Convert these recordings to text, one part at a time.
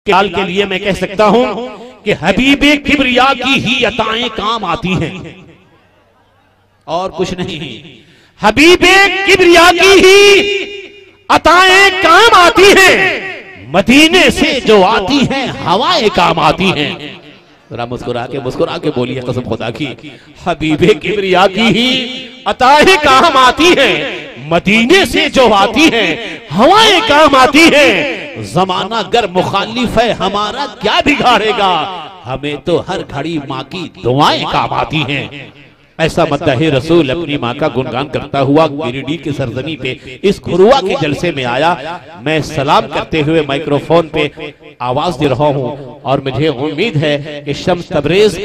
ख्याल के लिए मैं कह सकता हूं कि हबीबे किबरिया की ही अताएं काम आती हैं और कुछ नहीं। हबीबे किबरिया की ही अताएं काम आती हैं, मदीने से जो आती हैं हवाएं काम आती हैं। जरा मुस्कुरा के बोलिए कसम खुदा की, हबीबे किबरिया की ही अताएं काम आती हैं, मदीने से जो आती हैं हवाएं काम आती हैं। जमाना गर मुखालिफ है हमारा क्या बिगाड़ेगा, हमें तो हर घड़ी माँ की दुआएं काम आती हैं। ऐसा मद्दाहे रसूल अपनी माँ का गुणगान करता हुआ गिरिडीह की सरजमी पे इस खुरुआ के जलसे में आया। मैं सलाम करते हुए माइक्रोफोन पे आवाज दे रहा हूँ और मुझे उम्मीद है कि शम्स तबरेज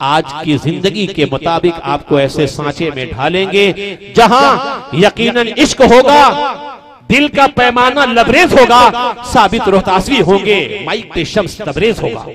आज की जिंदगी के मुताबिक आपको ऐसे सांचे में ढालेंगे जहां यकीनन इश्क होगा, दिल का पैमाना लबरेज होगा, साबित रोहतासवी होंगे, माइक पे शम्स तबरेज होगा।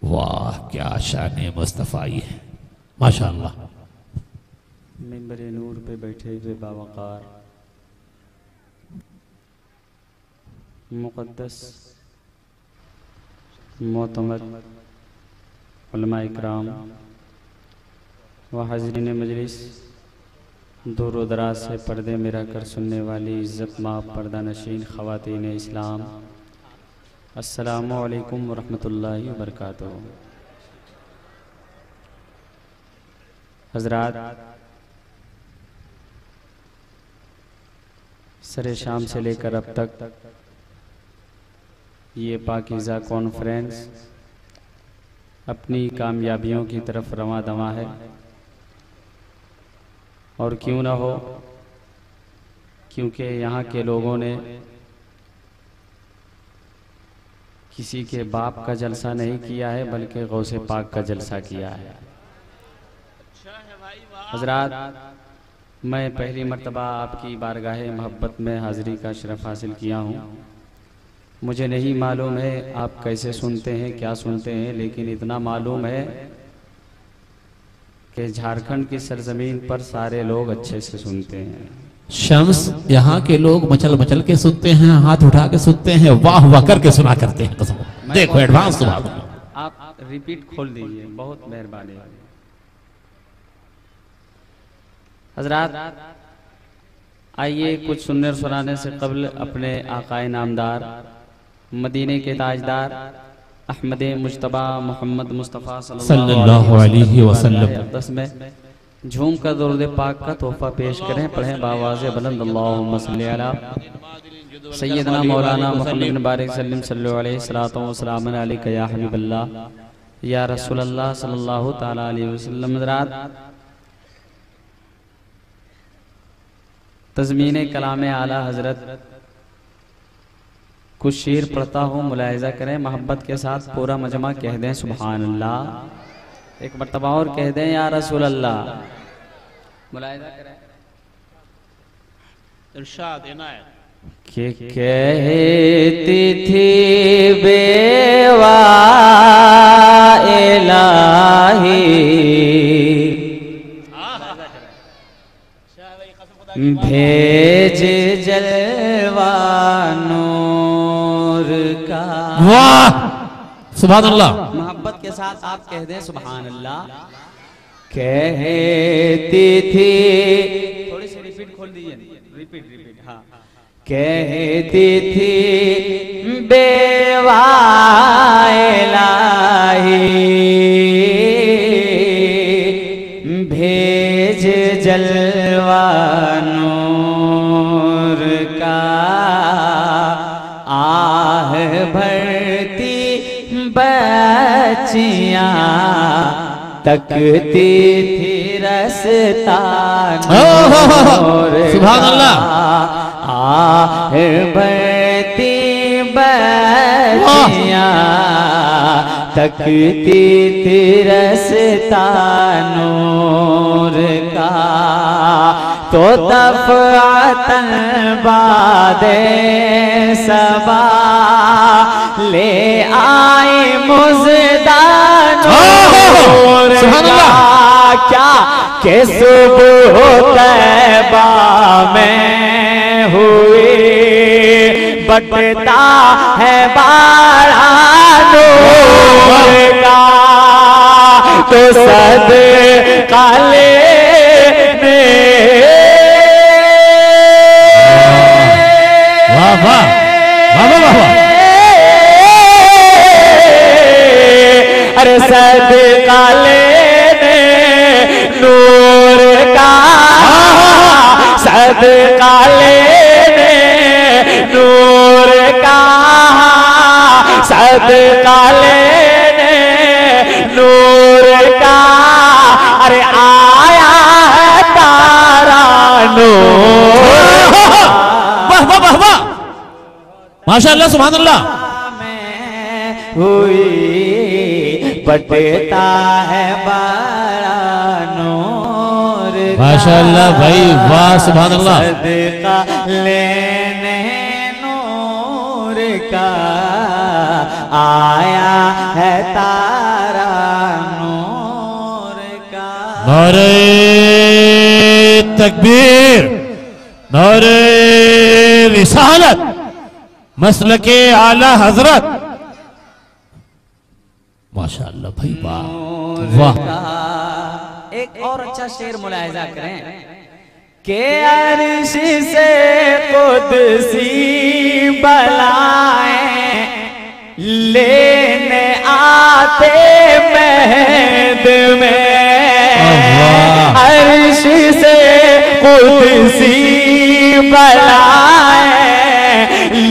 वाह क्या शान मुस्तफ़ाई है माशाअल्लाह। मिंबर नूर पे बैठे हुए बावकार मुक़द्दस मोतमद उलमा इकराम व हाज़रीन मजलिस, दूर व दराज से पर्दे में रहकर सुनने वाली इज़्ज़त माब पर्दा नशीन ख़वातीन इस्लाम, अस्सलामु अलैकुम वरहमतुल्लाहि वबरकातुहू। हज़रात, सरे शाम से लेकर अब तक ये पाकीज़ा कॉन्फ्रेंस अपनी कामयाबियों की तरफ रवां दवा है और क्यों ना हो, क्योंकि यहाँ के लोगों ने किसी के बाप का जलसा नहीं किया है बल्कि गौसे पाक का जलसा किया है। हज़रात, मैं पहली मर्तबा आपकी बारगाहे मोहब्बत में हाज़िरी का शरफ़ हासिल किया हूँ। मुझे नहीं मालूम है आप कैसे सुनते हैं, क्या सुनते हैं, लेकिन इतना मालूम है कि झारखंड की सरजमीन पर सारे लोग अच्छे से सुनते हैं। शम्स, यहाँ के लोग मचल मचल के सुनते हैं, हाथ उठा के सुनते हैं, वाह वाह करके सुना करते हैं। कसम देखो एडवांस सुना। आप रिपीट खोल दीजिए, बहुत मेहरबानी। हजरात, आइए कुछ सुनने और सुनाने से कबल अपने आकाए नामदार मदीने के ताजदार अहमद मुज्तबा मोहम्मद मुस्तफ़ा सल्लल्लाहु अलैहि वसल्लम में झूम कर दुरूद पाक का तोहफा पेश करें। पढ़ें बावाज़े बुलंद अल्लाहुम्मा सल्ली अला सय्यदना मौलाना मुहम्मद बिन बारिक सल्लल्लाहु अलैहि सलातो व सलाम अलैका या हबीबल्लाह या रसूलल्लाह सल्लल्लाहु तआला अलैहि वसल्लम। हज़रात, तज़मीन कलाम आला हज़रत कुछ शेर पढ़ता हूँ, मुलाहिज़ा करें। मोहब्बत के साथ पूरा मजमा कह दें सुभान अल्लाह, एक मर्तबा और कह दें या रसूल अल्लाह। मुलाहिज़ा करें। इरशाद इनायत के कहती थी बेवा इलाही भेज जलवा नूर का। वाह सुभान अल्लाह। मोहब्बत के साथ आप कह दें सुभान अल्लाह। कहती थी, थोड़ी सी रिपीट खोल दीजिए, रिपीट हाँ। कहती थी बेवा इलाही भेज जलवा नूर का, आह भरती बच्चियां तकती थी रस्ता नूर सुभान अल्लाह। आह भरती बच्चियां तकती तिरसता नूर का तो दफ़अतन बादे सबा ले आए मुज़दा नूर का क्या के सुबह तैबा में हुई बटता है बाड़ा नूर का तो सदका लेने वाह वाह वाह वाह वाह अरे सदका लेने नूर का सदका लेने नूर का सदका लेने नूर का अरे आया है तारा नूर वाह वाह वाह वाह माशाअल्लाह सुभान अल्लाह हुई बटता है बड़ा नूर माशाअल्लाह भाई वाह सुभान अल्लाह सदका लेने नूर का आया है तारा नूर का नारे तकबीर नारे रिसालत मसलके आला हजरत माशाअल्लाह भाई वाह वाह एक और अच्छा शेर मुलाहिजा करें के अर्श से कुदसी बलाएं लेने आते महद में अर्श से कुदसी बलाएं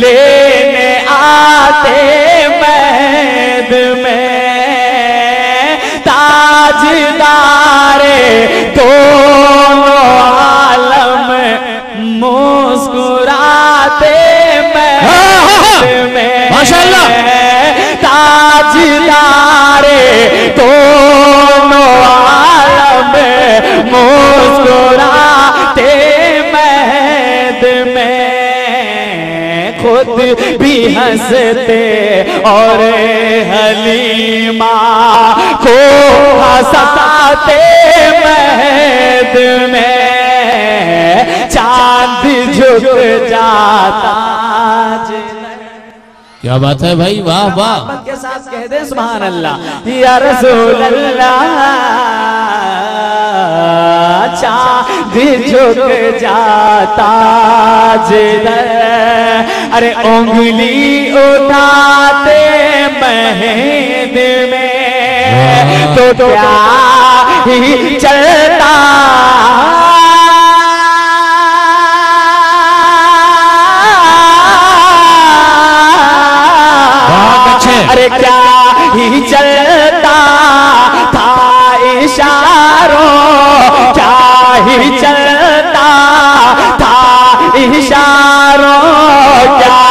लेने आते महद में ताजदारे दोनों आलम मुस्कुराते महद में माशाअल्लाह ताजदारे दोनों आलम मुस्कुराते महद में खुद भी हंसते और हलीमा को हंसाते महद में चांद झुक जाता क्या बात है भाई वाह वाह के साथ कह दे सुभान अल्लाह या रसूल अल्लाह चांद झुक जाता जिधर अरे उंगली उठाते महद में तो क्या ही चलता अरे क्या ही चलता था इशारों क्या ही चलता था इशारों क्या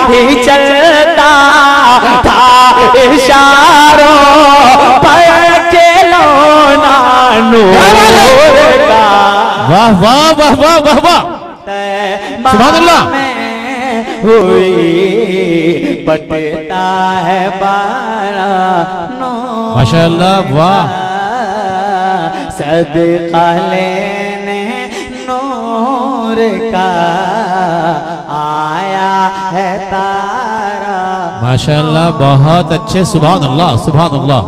ही चलता था इशारों पर के लोना नूर का वाह वाह वाह वाह वाह वाह सुभान अल्लाह हुई बटता है बारा नूर माशाअल्लाह वाह सदका लेने नूर का आया है तारा माशाअल्लाह बहुत अच्छे सुभान अल्लाह सुभान अल्लाह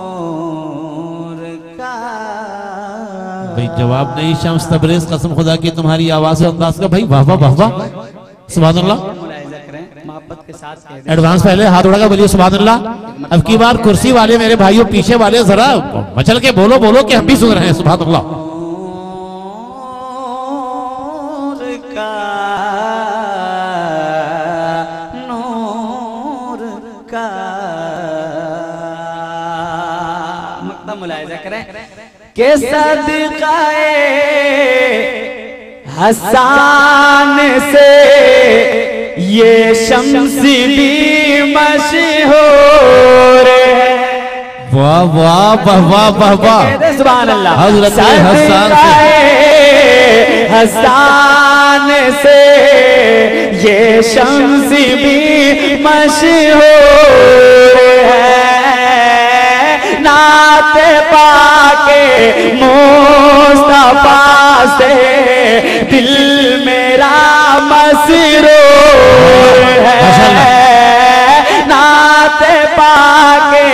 नूर का भाई जवाब नहीं शम्स तबरेज कसम खुदा की तुम्हारी आवाज और अंदाज का भाई वाह वाह वाह वाह सुभान अल्लाह मोहब्बत के साथ एडवांस पहले हाथ उड़ाकर बोलिए सुभान अल्लाह। अब की बार कुर्सी वाले मेरे भाइयों पीछे वाले जरा मचल के बोलो बोलो कि हम भी सुन रहे हैं सुभान अल्लाह। मुलाहिजा करें के सदक़ाए हसन से ये शम्स भी मशहूर है वाह वाह वाह वाह वाह वाह, सुभान अल्लाह। हज़रत हसन हसन से ये शम्स भी मशहूर है, नात पाके मुस्तफा से दिल मेरा मसरूर है, नात पाके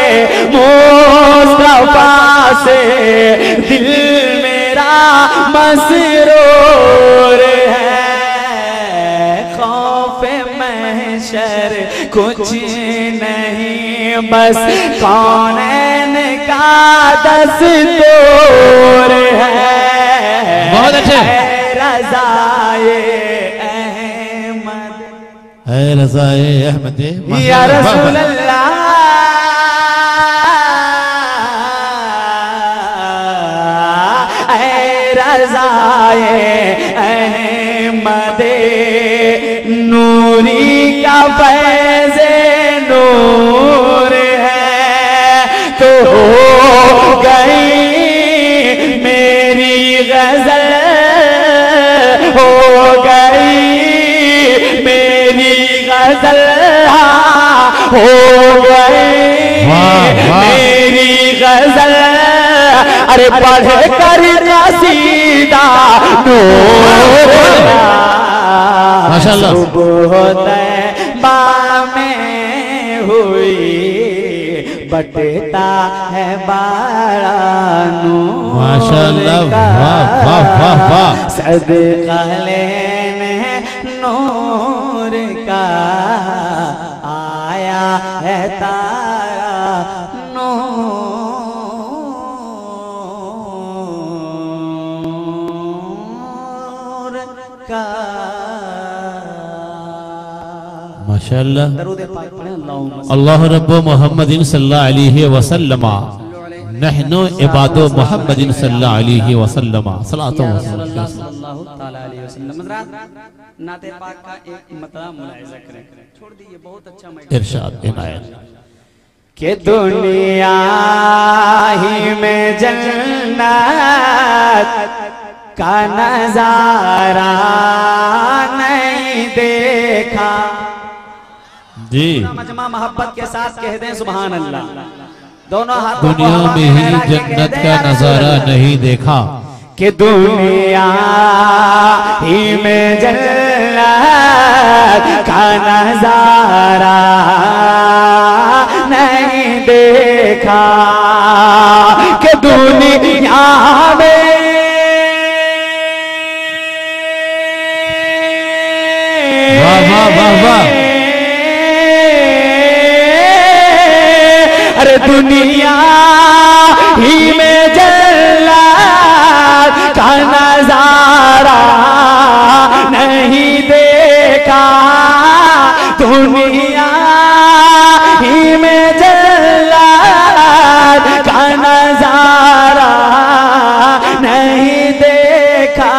मुस्तफा से दिल मेरा मसरूर है। खौफे महशर कुछ नहीं, बस कौनैन का दस्तूर है। बहुत अच्छे। रज़ाए अहमद, है रज़ाए अहमद या रसूल अल्लाह, रज़ाए अहमद नूरी का फैज़े नूर है, तो हो गई मेरी गज़ल, हो गई मेरी गज़ल, हो गई मेरी गज़ल। अरे पढ़ कर कसीदा माशाअल्लाह, सुबह तैबा में हुई बटता है बाड़ा नूर, माशाअल्लाह, वाह वाह वाह वाह, सदका लेने नूर का आया है तारा नूर का। माशाअल्लाह। दरूद पाक पढ़ें, अल्लाह रब्बु मुहम्मदिन सल्लल्लाहु अलैहि वसल्लम नहनु इबादु मुहम्मदिन सल्लल्लाहु अलैहि वसल्लम सलातो सल्लल्लाहु ताला अलैहि वसल्लम। नाते पाक का एक मतलब मुलाहिजा करें, छोड़ दीजिए, बहुत अच्छा इरशाद इनायत कि दुनिया ही में जन्नत का नजारा नहीं देखा जी, मजमा मोहब्बत के साथ कह दें सुभान अल्लाह। दोनों हाथ दुनिया में ही जन्नत का नजारा नहीं देखा, कि दुनिया ही में जन्नत का नजारा नहीं देखा, कि दुनिया में वाह वाह वाह वाह, अरे दुनिया ही में जन्नत का नजारा नहीं देखा, दुनिया ही में जन्नत का नजारा नहीं देखा।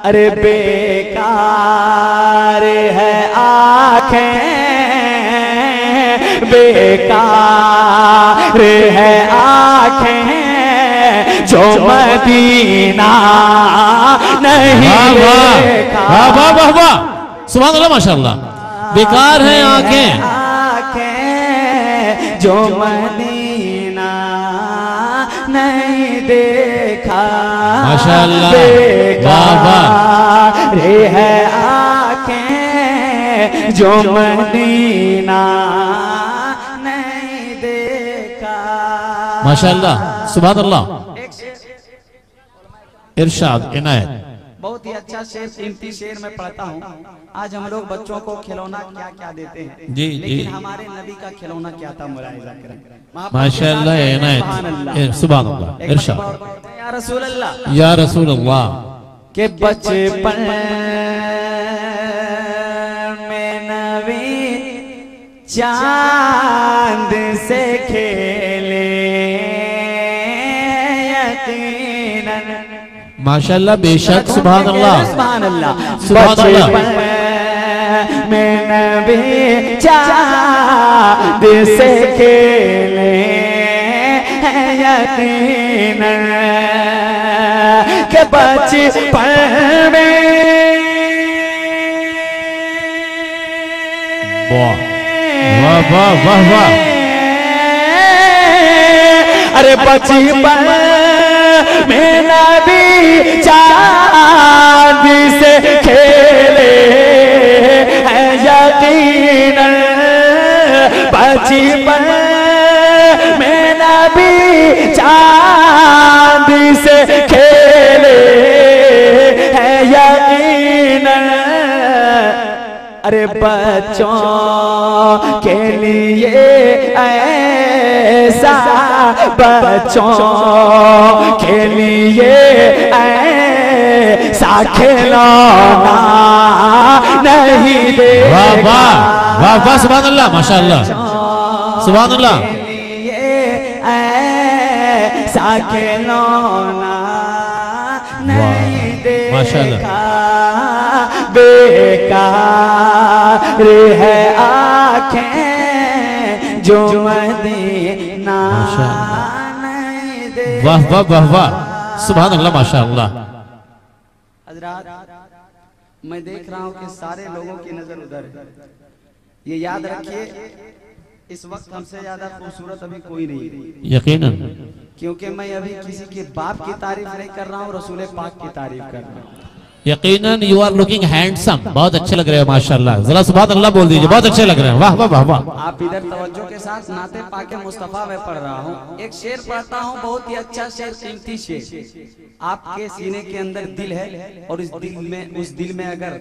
अरे बेकार है आँखें, बेकार है आँखें जो मदीना नहीं देखा। वाह वाह वाह वाह, सुभान अल्लाह माशाअल्लाह। बेकार है आंखें, आँखें जो मदीना नहीं देखा, माशाअल्लाह, वाह वाह, रे है आँखें जो मदीना नहीं देखा। माशाअल्लाह, सुभान अल्लाह। इरशाद इनायत। बहुत ही अच्छा शेर, कीमती शेर मैं पढ़ता हूँ। आज हम लोग बच्चों को खिलौना क्या क्या देते हैं, जी लेकिन जी, हमारे नबी का खिलौना क्या था, मुलाहिजा करें। माशाअल्लाह इनायत, सुभान अल्लाह। इरशाद या रसूल अल्लाह, या रसूल अल्लाह, के बचपन में नबी चांद से खेले यकीनन, माशाअल्लाह, बेशक, सुभान अल्लाह, सुभान अल्लाह। सुभान अल्लाह। में नबी चांद से खेले है यकीन के बचपन में वाह वाह वाह वाह। अरे बचपन में नबी चांद से खेले है यकीनन, बचपन में नबी चांद से खेले है यकीनन। अरे बच्चों के लिए ऐसा, बच्चों के लिए ऐसा खिलौना नहीं दे। वाह वाह वाह वाह, सुभान अल्लाह, माशाअल्लाह, सुभान अल्लाह। ऐसा खिलौना नहीं दे, माशाअल्लाह। बेकार है आँखें जो मदीना नहीं दे। वाह वाह वाह वाह, सुभान अल्लाह, माशाअल्लाह। हजरात, मैं देख रहा हूँ कि सारे लोगों की नजर उधर है। ये याद रखिए, इस वक्त हमसे ज्यादा खूबसूरत अभी कोई नहीं, यकीनन, क्योंकि मैं अभी किसी के बाप की तारीफ नहीं कर रहा हूँ, रसूल पाक की तारीफ कर रहा हूँ। यकीनन यू आर लुकिंग हैंडसम, बहुत अच्छे लग रहे हैं माशाअल्लाह। जरा सुभान अल्लाह बोल दीजिए, बहुत अच्छे लग रहे हैं। वाह वाह वाह वाह। आप इधर तवज्जो के साथ नाते पाके मुस्तफा में पढ़ रहा हूँ। एक शेर पढ़ता हूँ, बहुत ही अच्छा शेर, कीमती शेर। आपके सीने के अंदर दिल है और उस दिल में अगर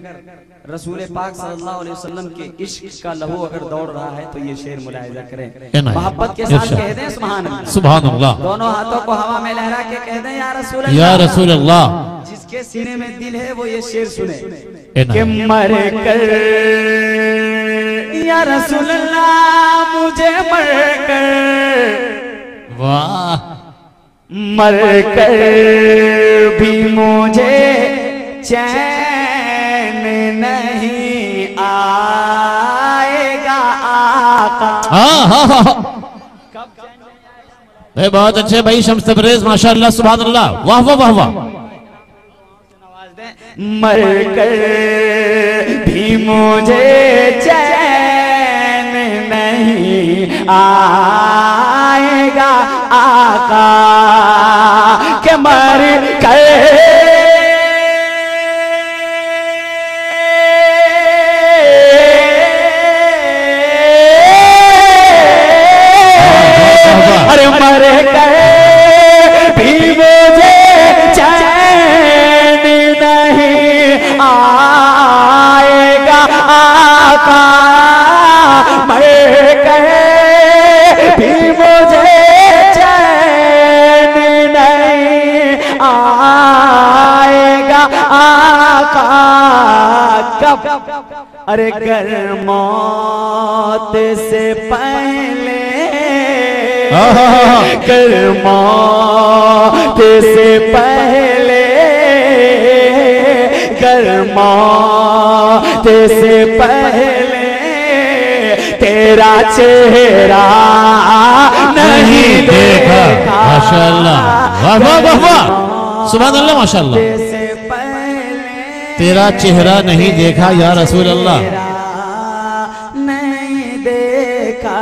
रसूल पाक सल्लल्लाहु अलैहि वसल्लम के इश्क का लहू अगर दौड़ रहा है तो ये शेर मुलाहिजा करें, मोहब्बत के साथ कह दें सुभान अल्लाह, सुभान अल्लाह। दोनों हाथों को हवा में लहरा के कह दें या रसूल या रसूल अल्लाह। जिसके सीने में दिल है वो ये शेर सुने कि मर कर या रसूल अल्लाह मुझे मर कर, वाह, मर कर भी मुझे चैन नहीं आएगा आका। हाँ हाँ हाँ, भाई बहुत अच्छे भाई, शम्स तबरेज माशाअल्लाह, सुभान अल्लाह, वाह वाह वाह वाह। मर कर भी मुझे चैन नहीं आएगा आका, के मर कर अरे मर कर भी मुझे चैन नहीं आएगा आका, मर कर भी मुझे चैन नहीं आएगा आका। कब? अरे गर मौत से पहले, कर मौत से पहले, कर मौत से पहले तेरा चेहरा नहीं देखा। माशाअल्लाह, वाह वाह वाह वाह, सुभान अल्लाह, माशाअल्लाह। तेरा चेहरा नहीं देखा या रसूल अल्लाह, नहीं देखा,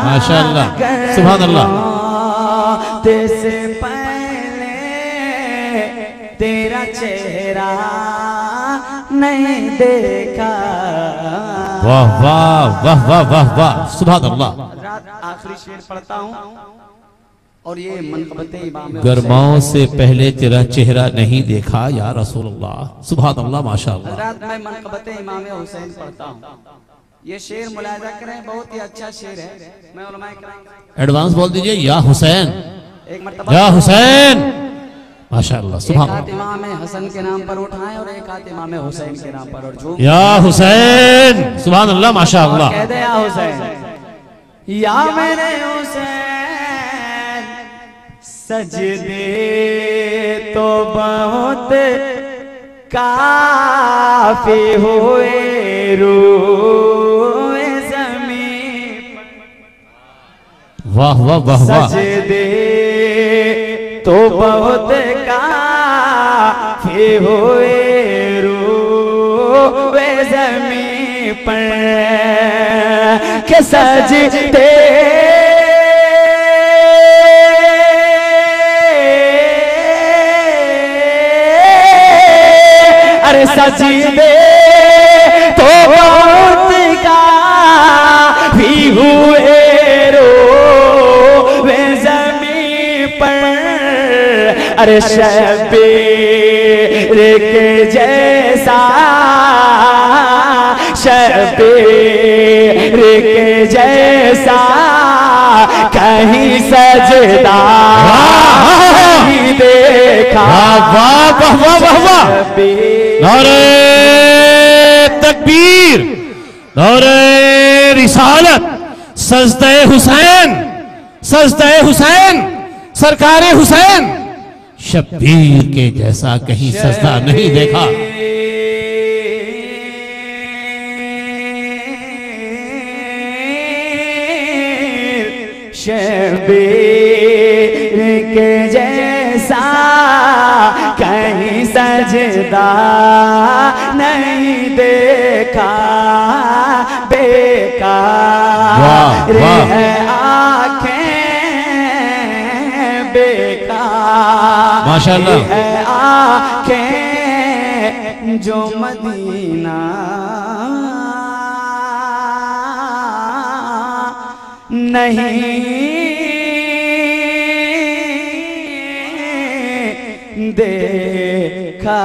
माशाअल्लाह, सुभान अल्लाह। से पहले तेरा चेहरा नहीं देखा। वाह वाह वाह वाह वाह वाह, सुभान अल्लाह। आखिरी शेर पढ़ता हूँ और ये मनक़बत इमाम गरमाओं से पहले तेरा चेहरा नहीं देखा या रसूल अल्लाह, सुभान अल्लाह, माशाअल्लाह। मैं मनक़बत इमाम हुसैन पढ़ता हूँ, ये शेर मुलाहिजा करें, बहुत ही अच्छा शेर है। मैं उलमाए किराम एडवांस बोल दीजिए, या हुसैन, एक मर्तबा या हुसैन, माशाअल्लाह, सुभान एक हाथ अल्लाह। इमाम हसन के नाम पर उठाएं और एक हाथ इमाम हुसैन के नाम पर, और झूम या हुसैन, सुभान अल्लाह, माशाअल्लाह। कह दे या हुसैन, या मेरे हुसैन, सजदे तो बहुत काफी हुए, रूए ज़मीन, वाह वाह वाह वाह, सजदे तो बहुत काफी हुए रोवे ज़मीं पर के सजदे अरे सजदे तो बहुत काफी हुए रोवे ज़मीं पर अरे शबीर के जैसा शबीर के जैसा कहीं सजदा नहीं देखा। वाह वाह वाह वाह वाह, नारे तकबीर, नारे रिसालत, सजदे हुसैन, सजदे हुसैन, सरकारे हुसैन, शब्बीर के जैसा कहीं सजदा नहीं देखा। शबीर के जैसा कहीं सजदा नहीं देखा। बेकार है आँखें, बेकार माशाअल्लाह है आँखें जो मदीना नहीं देखा।